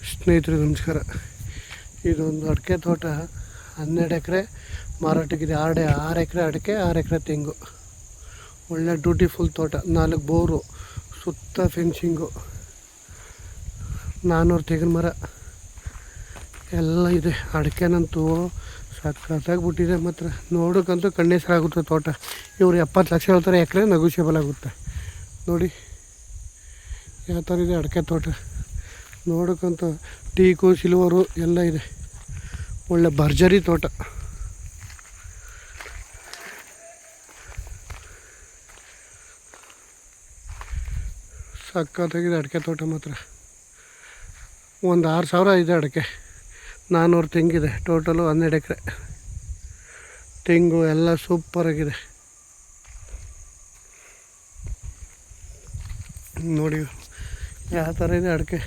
ಸ್ನೇಹಿತರೆ ನಮಸ್ಕಾರ. ಇದೊಂದು ಅಡಿಕೆ ತೋಟ 12 ಎಕರೆ ಮಾರಾಟಕ್ಕಿದೆ. 6 ಎಕರೆ ಅಡಿಕೆ, 6 ಎಕರೆ ತೆಂಗು. ಒಳ್ಳೆ ಬ್ಯೂಟಿಫುಲ್ ತೋಟ. 4 ಬೋರು, ಸುತ್ತ ಫೆನ್ಸಿಂಗು, 400 ತೆಂಗಿನ ಮರ ಎಲ್ಲ ಇದೆ. ಅಡಿಕೆನಂತೂ ಸಖತ್ತಾಗಿ ಬಿಟ್ಟಿದೆ. ಮಾತ್ರ ನೋಡೋಕ್ಕಂತೂ ಕಣ್ಣೆಸರಾಗುತ್ತೆ ತೋಟ. ಇವರು 70 ಲಕ್ಷ ಹೇಳ್ತಾರೆ ಎಕರೆ, ನೆಗೋಷಿಯಬಲ್ ಆಗುತ್ತೆ. ನೋಡಿ ಯಾವ ಥರ ಇದೆ ಅಡಿಕೆ ತೋಟ. ನೋಡೋಕ್ಕಂತೂ ಟೀಕು, ಸಿಲ್ವರು ಎಲ್ಲ ಇದೆ. ಒಳ್ಳೆ ಭರ್ಜರಿ ತೋಟ. ಸಖತ್ತಾಗಿದೆ ಅಡಿಕೆ ತೋಟ ಮಾತ್ರ. ಒಂದು 6,000 ಇದೆ ಅಡಿಕೆ, 400 ತೆಂಗಿದೆ. ಟೋಟಲು 12 ಎಕರೆ ತೆಂಗು ಎಲ್ಲ ಸೂಪರಾಗಿದೆ. ನೋಡಿ ಯಾವ ಥರ ಇದೆ ಅಡಿಕೆ.